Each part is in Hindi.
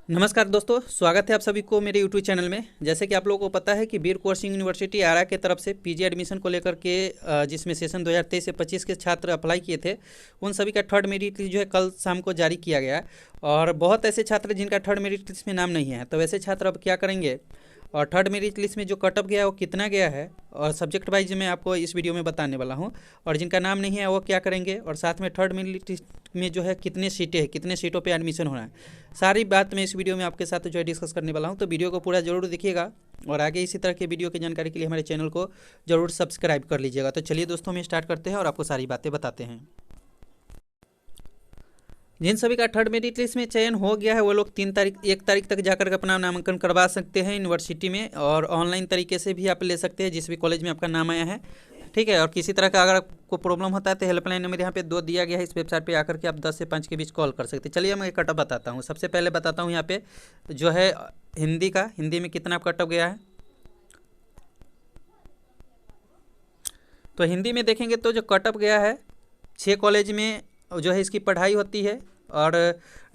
नमस्कार दोस्तों, स्वागत है आप सभी को मेरे यूट्यूब चैनल में। जैसे कि आप लोगों को पता है कि वीर कुंवर सिंह यूनिवर्सिटी आरा के तरफ से पीजी एडमिशन को लेकर के जिसमें सेशन 2023 से 25 के छात्र अप्लाई किए थे, उन सभी का थर्ड मेरिट लिस्ट जो है कल शाम को जारी किया गया। और बहुत ऐसे छात्र जिनका थर्ड मेरिट लिस्ट में नाम नहीं है, तो वैसे छात्र अब क्या करेंगे और थर्ड मेरिट लिस्ट में जो कटअप गया है वो कितना गया है, और सब्जेक्ट वाइज मैं आपको इस वीडियो में बताने वाला हूँ। और जिनका नाम नहीं है वो क्या करेंगे, और साथ में थर्ड मेरिट लिस्ट में जो है कितने सीटें हैं, कितने सीटों पे एडमिशन होना है, सारी बात मैं इस वीडियो में आपके साथ जो है डिस्कस करने वाला हूँ। तो वीडियो को पूरा जरूर देखिएगा और आगे इसी तरह के वीडियो की जानकारी के लिए हमारे चैनल को जरूर सब्सक्राइब कर लीजिएगा। तो चलिए दोस्तों, हम स्टार्ट करते हैं और आपको सारी बातें बताते हैं। जिन सभी का थर्ड मेरिट लिस्ट में चयन हो गया है वो लोग 1 तारीख तक जाकर के अपना नामांकन करवा सकते हैं यूनिवर्सिटी में, और ऑनलाइन तरीके से भी आप ले सकते हैं जिस भी कॉलेज में आपका नाम आया है, ठीक है। और किसी तरह का अगर आपको प्रॉब्लम होता है तो हेल्पलाइन नंबर यहाँ पे 2 दिया गया है, इस वेबसाइट पे आकर के आप 10 से 5 के बीच कॉल कर सकते हैं। चलिए मैं कटअप बताता हूँ। सबसे पहले बताता हूँ यहाँ पे जो है हिंदी में कितना कटअप गया है। तो हिंदी में देखेंगे तो जो कटअप गया है 6 कॉलेज में जो है इसकी पढ़ाई होती है। और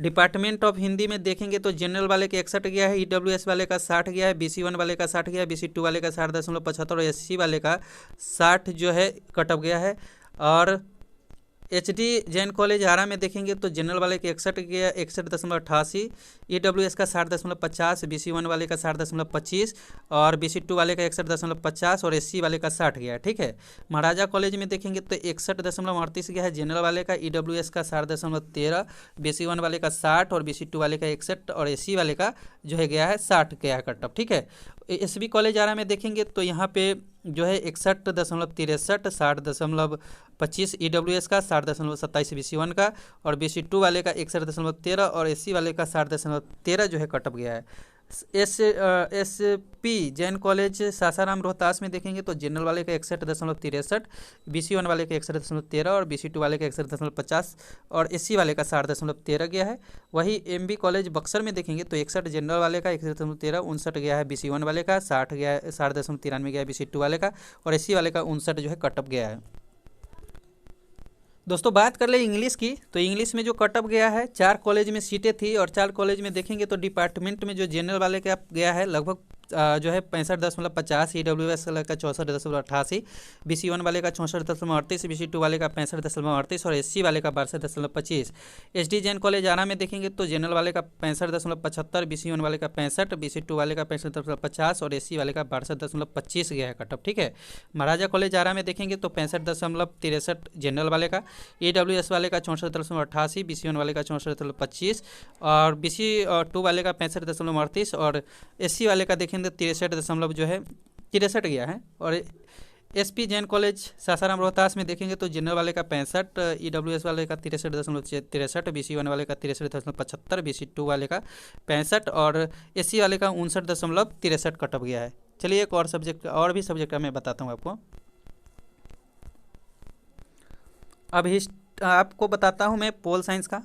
डिपार्टमेंट ऑफ हिंदी में देखेंगे तो जनरल वाले के 61 गया है, ईडब्ल्यूएस वाले का 60 गया है, BC1 वाले का 60 गया है, BC2 वाले का 60.75 और SC वाले का 60 जो है कटअप गया है। और HD जैन कॉलेज आरा में देखेंगे तो जनरल वाले के 61 गया, 61.88, EWS का 60.50, BC1 वाले का 60.25 और BC2 वाले का 61.50 और SC वाले का 60 गया, ठीक है। महाराजा कॉलेज में देखेंगे तो 61.38 गया है जनरल वाले का, EWS का 60.13, BC1 वाले का 60 और BC2 वाले का 61 और SC वाले का जो है गया है 60 गया है कटअप, ठीक है। SB कॉलेज आरा में देखेंगे तो यहाँ पे जो है 61.63, 60.25 EWS का, 60.27 BC1 का और BC2 वाले का 61.13 और SC वाले का 60.13 जो है कटअप गया है। SP जैन कॉलेज सासाराम रोहतास में देखेंगे तो जनरल वाले का 61.63, BC1 वाले का 61.13 और BC2 वाले का 61.50 और SC वाले का 60.13 गया है। वही MB कॉलेज बक्सर में देखेंगे तो 61 जनरल वाले का 61.13, 59 गया है BC1 वाले का, 60 गया है, 60.93 गया है BC2 वाले का और SC वाले का 59 जो है कटअप गया है। दोस्तों बात कर ले इंग्लिश की, तो इंग्लिश में जो कटअप गया है 4 कॉलेज में सीटें थी और 4 कॉलेज में देखेंगे तो डिपार्टमेंट में जो जनरल वाले का गया है लगभग जो है 65.50, EWS वाले का 64.88, BC1 वाले का 64.38, BC2 वाले का 65.38 और SC वाले का 62.25। HD जैन कॉलेज आरा में देखेंगे तो जनरल वाले का 65.75, BC1 वाले का 65, BC2 वाले का 65.50 और SC वाले का 62.25 गया है कटअप, ठीक है। महाराजा कॉलेज आरा में देखेंगे तो 65.63 जनरल वाले का, EWS वाले का 64.88, BC1 वाले का 64.25 और BC2 वाले का 65.38 और SC वाले का देखेंगे 63 जो है 63 गया है। और SP जैन कॉलेज सासाराम रोहतास में देखेंगे तो जनरल वाले का 65, EWS वाले का 63.63, BC1 वाले का 63.75, BC2 वाले का 65 और SC वाले का 59.63 कटअप गया है। चलिए एक और सब्जेक्ट और भी सब्जेक्ट का मैं बताता हूँ आपको। अब आपको बताता हूँ मैं पोल साइंस का।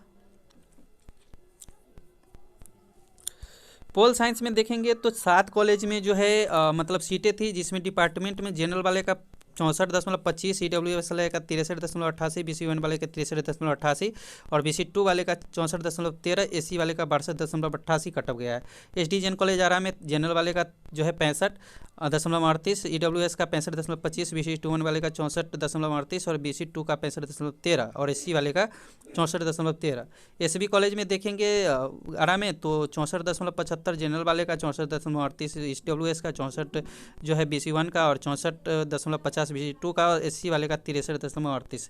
पोल साइंस में देखेंगे तो 7 कॉलेज में जो है मतलब सीटें थी, जिसमें डिपार्टमेंट में जनरल वाले का 64.25, EWS वाले का 63.88, BC1 वाले का 63.88 और BC2 वाले का 64.13, SC वाले का 62.88 कटअप गया है। SD जैन कॉलेज आरा में जनरल वाले का जो है 65.38, EWS का 65.25, BC2 वाले का 64.38 और BC2 का 65.13 और SC वाले का 64.13। SB कॉलेज में देखेंगे आरा में तो 64.75 जनरल वाले का, 64.38 EWS का, 64 जो है BC1 का और 64.50 BC2 का और SC वाले का 63.38।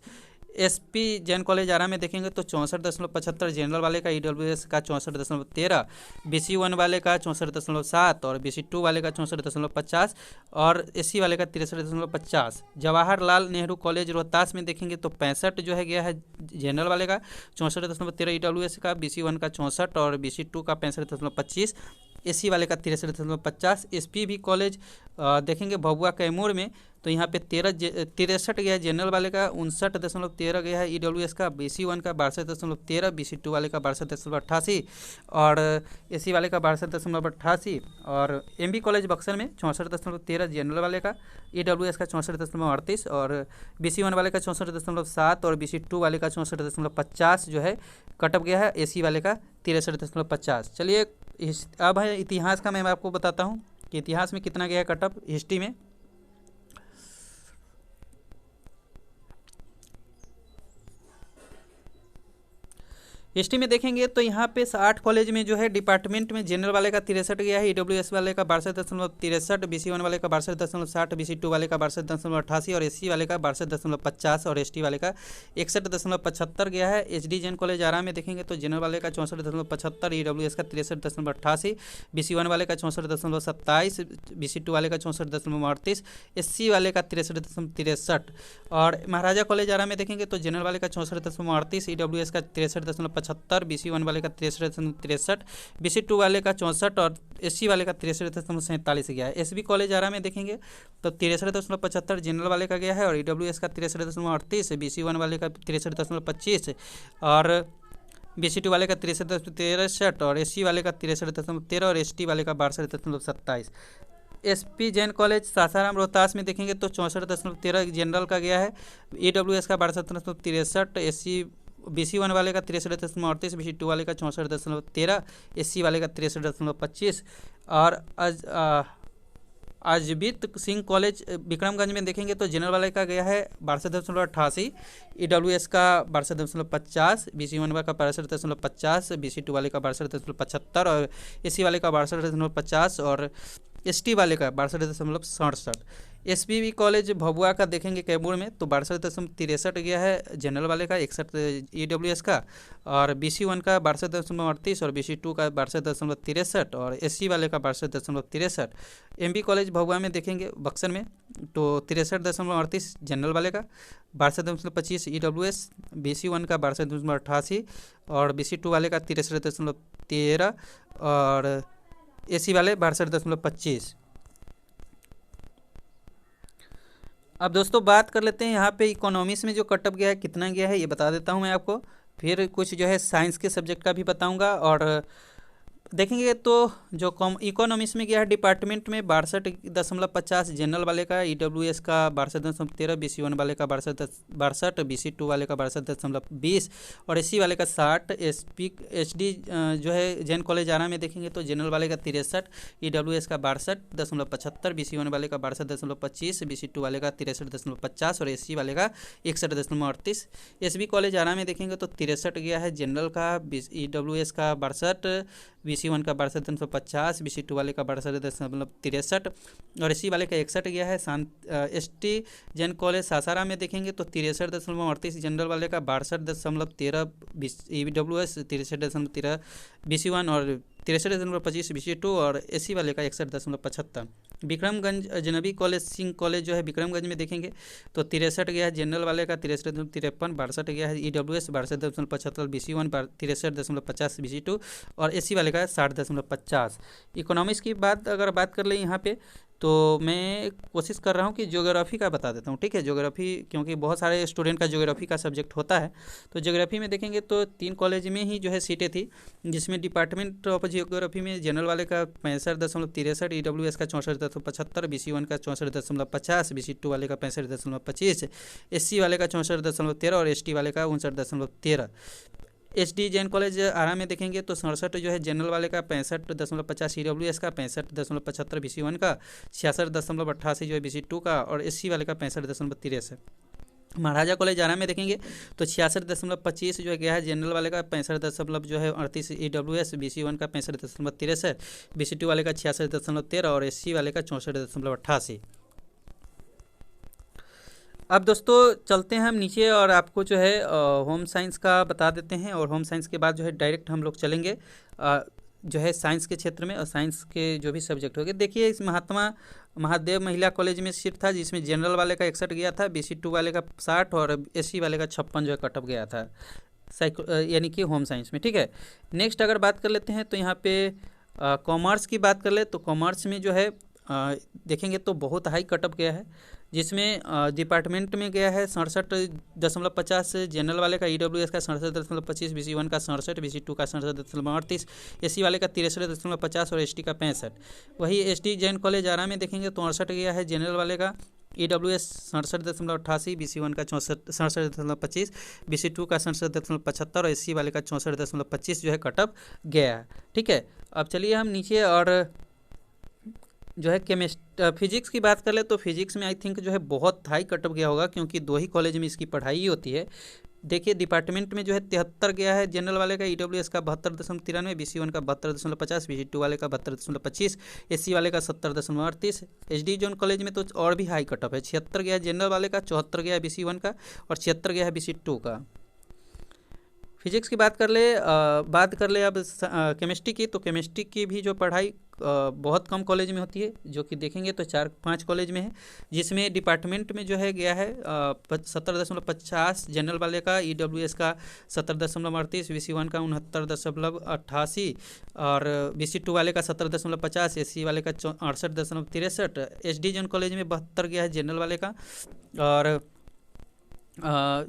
SP जैन कॉलेज आरा में देखेंगे तो 64.75 जनरल वाले का, EWS का 64.13, BC1 वाले का 64.7 और BC2 वाले का 64.50 और SC वाले का 63.50। जवाहरलाल नेहरू कॉलेज रोहतास में देखेंगे तो 65 जो है गया है जनरल वाले का, 64.13 EWS का, BC1 का 64 और BC2 का 65.25, SC वाले का 63.50। SP कॉलेज देखेंगे भभुआ कैमूर में तो यहाँ पे 63 गया है जनरल वाले का, 59.13 गया है EWS का, BC1 का 62.13, BC2 वाले का 62.88 और SC वाले का 62.88 और MB कॉलेज बक्सर में 64.13 जनरल वाले का, EWS का 64.38 और BC1 वाले का 64.7 और BC2 वाले का 64.50 जो है कटअप गया है, SC वाले का 63.50। चलिए अब है इतिहास का, मैं आपको बताता हूँ कि इतिहास में कितना गया है कट ऑफ हिस्ट्री में। हिस्ट्री में देखेंगे तो यहाँ पे 60 कॉलेज में जो है डिपार्टमेंट में जनरल वाले का 63 गया है, ईडब्ल्यूएस वाले का 62.63, BC1 वाले का 62.60, BC2 वाले का 62.88 और SC वाले का 62.50 और ST वाले का 61.75 गया है। HD जैन कॉलेज आरा में देखेंगे तो जनरल वाले का 64.75, ईडब्ल्यूएस का 63.88, BC1 वाले का 64.27, BC2 वाले का 64.38, SC वाले का 63.63 और महाराजा कॉलेज आरा में देखेंगे तो जनरल वाले का 64.38, ईडब्ल्यूएस का 63.75, BC1 वाले का 63.63, BC2 वाले का 64 और SC वाले का 63.47 गया है। SB कॉलेज आरा में देखेंगे तो 63.75 जनरल वाले का गया है और ईडब्ल्यूएस का 63.38, BC1 वाले का 63.25 और BC2 वाले का 63.63 और SC वाले का 63.13 और ST वाले का 62.27। SP जैन कॉलेज सासाराम रोहतास में देखेंगे तो 64.13 जनरल का गया है, ईडब्ल्यूएस का 62.63, SC BC1 वाले का 63.38, BC2 वाले का 64.13, SC वाले का 63.25 और अजबीत सिंह कॉलेज विक्रमगंज में देखेंगे तो जनरल वाले का गया है 62.88, ईडब्ल्यूएस का 62.50, BC1 वाले का 62.50, BC2 वाले का 62.75 और SC वाले का 62.50 और ST वाले का 62.67। SPB कॉलेज भभुआ का देखेंगे कैमूर में तो 62.63 गया है जनरल वाले का, 61 ईडब्ल्यूएस का और BC1 का 62.38 और BC2 का 62.63 और SC वाले का 62.63। MB कॉलेज भभुआ में देखेंगे बक्सर में तो 63.38 जनरल वाले का, 62.25 ईडब्ल्यूएस, BC1 का 62.88 और BC2 वाले का 63.13 और SC वाले 62.25। अब दोस्तों बात कर लेते हैं यहाँ पे इकोनॉमिक्स में जो कटअप गया है कितना गया है ये बता देता हूँ मैं आपको, फिर कुछ जो है साइंस के सब्जेक्ट का भी बताऊँगा और देखेंगे तो जो इकोनॉमिक्स में गया है डिपार्टमेंट में 62.50 जनरल वाले का, ईडब्ल्यूएस का 62.13, BC1 वाले का 62, BC2 वाले का 62.20 और SC वाले का 60। HD जो है जैन कॉलेज आरा में देखेंगे तो जनरल वाले का 63, ईडब्ल्यूएस का 62.75, BC1 वाले का 62.25, BC2 वाले का 63.50 और SC वाले का 61.38। SB कॉलेज आरा में देखेंगे तो 63 गया है जनरल का, ईडब्ल्यूएस का 62, BC1 का 62.50, BC2 वाले का 62.63 और SC वाले का 61 गया है। ST जैन कॉलेज सासाराम में देखेंगे तो 63.38 जनरल वाले का, 62.13 ईडब्ल्यूएस, 63.13 BC1 और 63.25 BC2 और SC वाले का 61.75। विक्रमगंज अजनबी कॉलेज सिंह कॉलेज जो है विक्रमगंज में देखेंगे तो 63 गया है जनरल वाले का, 63.53, 62 गया है ईडब्ल्यूएस, 62.75 BC1, 63.50 BC2 और SC वाले का 60.50। इकोनॉमिक्स की अगर बात कर लें यहाँ पे तो मैं कोशिश कर रहा हूँ कि ज्योग्राफी का बता देता हूँ, ठीक है। ज्योग्राफी क्योंकि बहुत सारे स्टूडेंट का ज्योग्राफी का सब्जेक्ट होता है तो ज्योग्राफी में देखेंगे तो 3 कॉलेज में ही जो है सीटें थी, जिसमें डिपार्टमेंट ऑफ ज्योग्राफी में जनरल वाले का 65.63, ईडब्ल्यूएस का 64.75, BC1 का 64.50, BC2 वाले का 65.25, SC वाले का 64.13 और ST वाले का 59.13। HD जैन कॉलेज आरा में देखेंगे तो 67 जो है जनरल वाले का, 65.50 ईडब्ल्यूएस का, 65.75 BC1 का, 66.88 जो है BC2 का और SC वाले का 65.63। महाराजा कॉलेज आरा में देखेंगे तो 66.25 जो है गया है जनरल वाले का, 65.38 ईडब्ल्यूएस, BC1 का 65.63, BC2 वाले का 66.13 और SC वाले का 64.88। अब दोस्तों चलते हैं हम नीचे और आपको जो है होम साइंस का बता देते हैं और होम साइंस के बाद जो है डायरेक्ट हम लोग चलेंगे जो है साइंस के क्षेत्र में और साइंस के जो भी सब्जेक्ट हो गए। देखिए इस महात्मा महादेव महिला कॉलेज में सीट था जिसमें जनरल वाले का 61 गया था, BC2 वाले का 60 और SC वाले का 56 जो है कटअप गया था यानी कि होम साइंस में, ठीक है। नेक्स्ट अगर बात कर लेते हैं तो यहाँ पे कॉमर्स की बात कर ले तो कॉमर्स में जो है देखेंगे तो बहुत हाई कटअप गया है, जिसमें डिपार्टमेंट में गया है 67.50 जनरल वाले का, ईडब्ल्यूएस का 67.25, BC1 का 67, BC2 का 67.38, SC वाले का 63.50 और ST का 65। वही SD जैन कॉलेज आरा में देखेंगे तो 68 गया है जनरल वाले का, ईडब्ल्यूएस 67.88, BC1 का 67.25, BC2 का 67.75 और SC वाले का 64.25 जो है कटअप गया है, ठीक है। अब चलिए हम नीचे और जो है फिजिक्स की बात कर ले तो फिजिक्स में आई थिंक जो है बहुत हाई कटअप गया होगा, क्योंकि 2 ही कॉलेज में इसकी पढ़ाई होती है। देखिए डिपार्टमेंट में जो है 73 गया है जनरल वाले का, ईडब्ल्यूएस का 72.93, BC1 का 72.50, BC2 वाले का 72.25, SC वाले का 70.38। HD जोन कॉलेज में तो और भी हाई कटअप है, 76 गया है जनरल वाले का, 74 गया है BC1 का और 76 गया है BC2 का। फिजिक्स की बात कर ले अब केमिस्ट्री की, तो केमिस्ट्री की भी जो पढ़ाई बहुत कम कॉलेज में होती है, जो कि देखेंगे तो 4-5 कॉलेज में है, जिसमें डिपार्टमेंट में जो है गया है 70.50 जनरल वाले का, ईडब्ल्यूएस का 70.38, BC1 का 69.88 और BC2 वाले का 70.50, SC वाले का 68.63, SD जोन कॉलेज में 72 गया है जनरल वाले का। और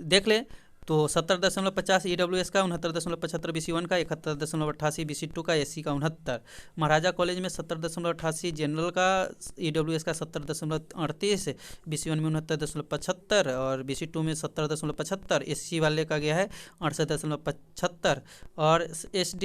देख ले तो 70.50 ईडब्ल्यूएस का, 69.75 BC1 का, 71.88 BC2 का, SC का 69। महाराजा कॉलेज में 70.88 जनरल का, ईडब्ल्यूएस का 70.38, BC1 में 69.75 और BC2 में 70.75, SC वाले का गया है 68.75। और SD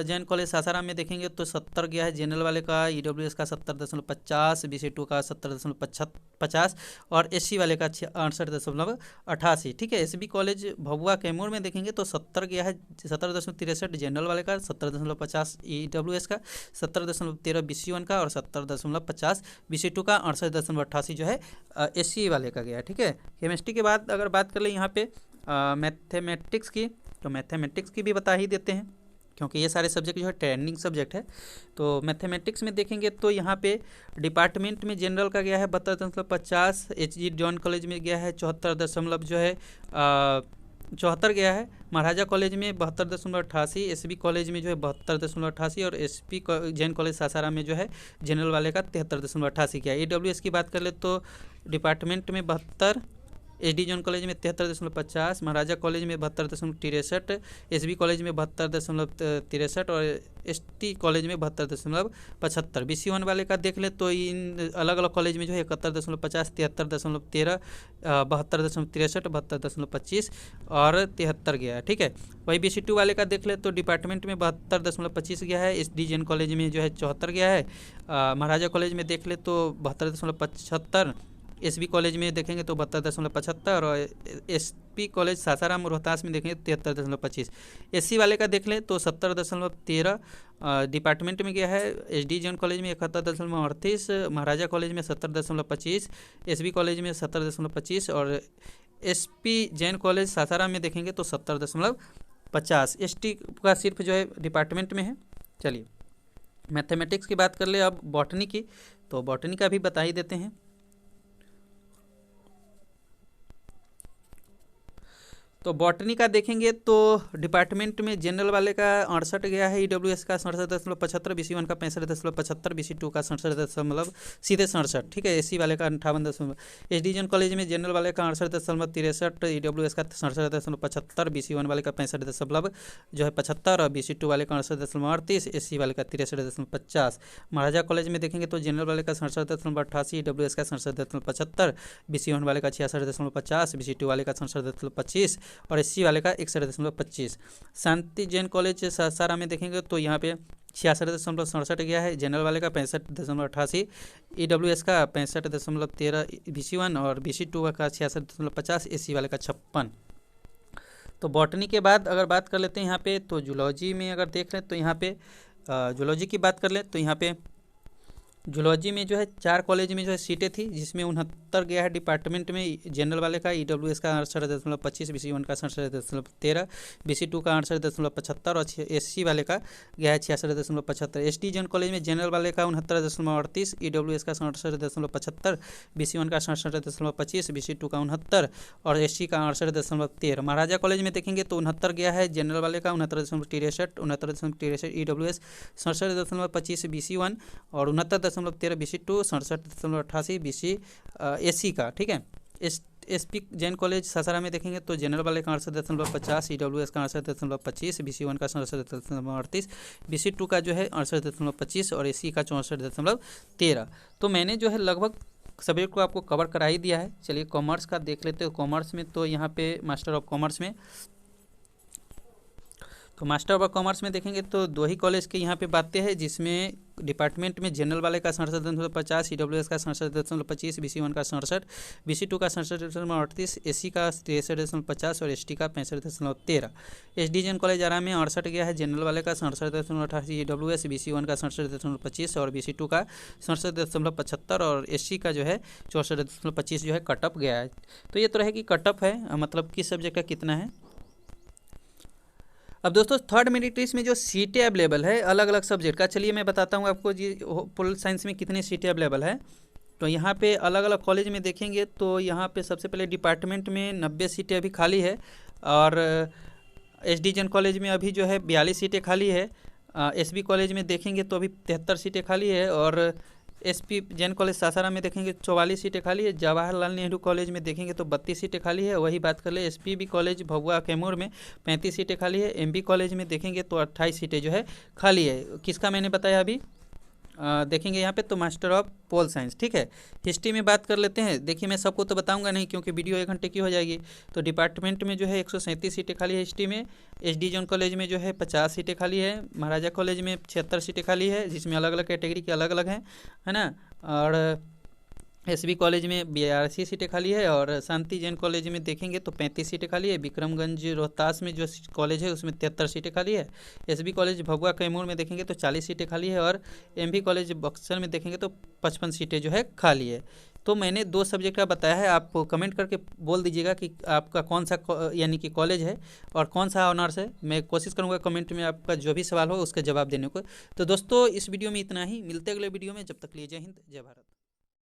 जैन कॉलेज सासाराम में देखेंगे तो 70 गया है जनरल वाले का, ईडब्ल्यूएस का 70.50, BC2 का 70.50 और SC वाले का 68.88। ठीक है, SB कॉलेज भभुआ कैमूर में देखेंगे तो 70 गया है 70.63 जनरल वाले का, 70.50 ईडब्ल्यूएस का, 70.13 BC1 का और 70.50 BC2 का, 68.88 जो है SC वाले का गया है। ठीक है, केमिस्ट्री के बाद अगर बात कर ले यहाँ पे मैथमेटिक्स की, तो मैथमेटिक्स की भी बता ही देते हैं, क्योंकि ये सारे सब्जेक्ट जो है ट्रेंडिंग सब्जेक्ट है। तो मैथमेटिक्स में देखेंगे तो यहाँ पे डिपार्टमेंट में जनरल का गया है 72.50, HG जॉन कॉलेज में गया है 74 जो है 74 गया है, महाराजा कॉलेज में 72.88, SB कॉलेज में जो है 72.88 और SP जैन कॉलेज सासाराम में जो है जनरल वाले का 73.88 किया। EWS की बात कर ले तो डिपार्टमेंट में 72, SD जोन कॉलेज में 73.50, महाराजा कॉलेज में 72.63, SB कॉलेज में 72.63 और ST कॉलेज में 72.75। BC1 वाले का देख ले तो इन अलग अलग कॉलेज में जो है 71.50, 73.13, 72.63, 72.25 और 73 गया है। ठीक है, वही BC2 वाले का देख ले तो डिपार्टमेंट में 72.25 गया है, SD जैन कॉलेज में जो है 74 गया है, महाराजा कॉलेज में देख ले तो 72.75, SB कॉलेज में देखेंगे तो 72.75 और SP कॉलेज सासाराम रोहतास में देखेंगे 73.25। SC वाले का देख लें तो 70.13 डिपार्टमेंट में गया है, SD जैन कॉलेज में 71.38, महाराजा कॉलेज में 70.25, SB कॉलेज में 70.25 और SP जैन कॉलेज सासाराम में देखेंगे तो 70.50। ST का सिर्फ जो है डिपार्टमेंट में है। चलिए मैथमेटिक्स की बात कर ले अब बॉटनी की, तो बॉटनी का भी बता ही देते हैं। तो बॉटनी का देखेंगे तो डिपार्टमेंट में जनरल वाले का 68 गया है, EWS का 67.75, BC1 का 65.75, BC2 का 67.67। ठीक है, SC वाले का 58। SD जैन कॉलेज में जनरल वाले का 68.63, EWS का 67.75, BC1 वाले का 65 जो है 75 और BC2 वाले का 68.38, SC वाले का 63.50। महाराजा कॉलेज में देखेंगे तो जनरल वाले का 67.88, EWS का 67.75, BC1 वाले का 66.50, BC2 वाले का 67.25 और SC वाले का 61.25। शांति जैन कॉलेज सासाराम में देखेंगे तो यहाँ पे 66.67 गया है, जनरल वाले का 65.88, EWS का 65.13, BC1 और BC2 का 66.50, SC वाले का 56। तो बॉटनी के बाद अगर बात कर लेते हैं यहाँ पे, तो जूलॉजी में अगर देख लें तो यहाँ पे जूलॉजी की बात कर लें तो यहाँ पे जूलॉजी में जो है 4 कॉलेज में जो है सीटें थी, जिसमें 69 गया है डिपार्टमेंट में जनरल वाले का, EWS का 68.25, BC1 का 67.13, BC2 का 68.75 और SC वाले का गया है 66.75। SD जैन कॉलेज में जनरल वाले का 69.38, EWS का 68.75, BC1 का 67.25, BC2 का 69 और SC का 68.13। महाराजा कॉलेज में देखेंगे तो 69 गया है जनरल वाले का, 69.63, EWS 67.25, BC1 और 69.13 BC2, 67.88 BC SC का। ठीक है, SP जैन कॉलेज सासाराम में देखेंगे तो जनरल वाले का 68.50, EWS का 68.25, BC1 का 67.38, BC2 का जो है 68.25 और SC का 64.13। तो मैंने जो है लगभग सब्जेक्ट को आपको कवर करा ही दिया है। चलिए कॉमर्स का देख लेते हो। कॉमर्स में तो यहाँ पे मास्टर ऑफ कॉमर्स में तो मास्टर ऑफ कॉमर्स में देखेंगे तो 2 ही कॉलेज के यहाँ पे बातें हैं, जिसमें डिपार्टमेंट में जनरल वाले का 67.50, EWS का 67.25, BC1 का 67, BC2 का 67.38, SC का 63.50 और ST का 65.13। SD जैन कॉलेज आरा में 68 गया है, जनरल वाले का 67.88, EWS, BC1 का 67.25 और BC2 का 67.75 और SC का जो है 64.25 जो है कटअप गया है। तो ये तो रहेगी कटअप है, मतलब किस सब्जेक्ट का कितना है। अब दोस्तों थर्ड मेरिट लिस्ट में जो सीटें अवेलेबल है अलग अलग सब्जेक्ट का, चलिए मैं बताता हूँ आपको जी पॉलिटिकल साइंस में कितनी सीटें अवेलेबल है। तो यहाँ पे अलग अलग कॉलेज में देखेंगे तो यहाँ पे सबसे पहले डिपार्टमेंट में 90 सीटें अभी खाली है और SD जैन कॉलेज में अभी जो है 42 सीटें खाली है। SB कॉलेज में देखेंगे तो अभी 73 सीटें खाली है और SP जैन कॉलेज सासाराम में देखेंगे 44 सीटें खाली है। जवाहरलाल नेहरू कॉलेज में देखेंगे तो 32 सीटें खाली है। वही बात कर ले SPB कॉलेज भभुआ कैमूर में 35 सीटें खाली है। MB कॉलेज में देखेंगे तो 28 सीटें जो है खाली है। किसका मैंने बताया अभी देखेंगे यहाँ पे तो मास्टर ऑफ पोल साइंस, ठीक है। हिस्ट्री में बात कर लेते हैं। देखिए मैं सबको तो बताऊंगा नहीं क्योंकि वीडियो 1 घंटे की हो जाएगी। तो डिपार्टमेंट में जो है 137 सीटें खाली है हिस्ट्री में। SD जॉन कॉलेज में जो है 50 सीटें खाली है। महाराजा कॉलेज में 76 सीटें खाली है, जिसमें अलग अलग कैटेगरी के अलग अलग हैं, है ना। और SB कॉलेज में 82 सीटें खाली है और शांति जैन कॉलेज में देखेंगे तो 35 सीटें खाली है। विक्रमगंज रोहतास में जो कॉलेज है उसमें 73 सीटें खाली है। SB कॉलेज भभुआ कैमूर में देखेंगे तो 40 सीटें खाली है और MB कॉलेज बक्सर में देखेंगे तो 55 सीटें जो है खाली है। तो मैंने 2 सब्जेक्ट का बताया है, आप कमेंट करके बोल दीजिएगा कि आपका कौन सा यानी कि कॉलेज है और कौन सा ऑनर्स है। मैं कोशिश करूँगा कमेंट में आपका जो भी सवाल हो उसका जवाब देने को। तो दोस्तों इस वीडियो में इतना ही, मिलते अगले वीडियो में, जब तक लिए जय हिंद जय भारत।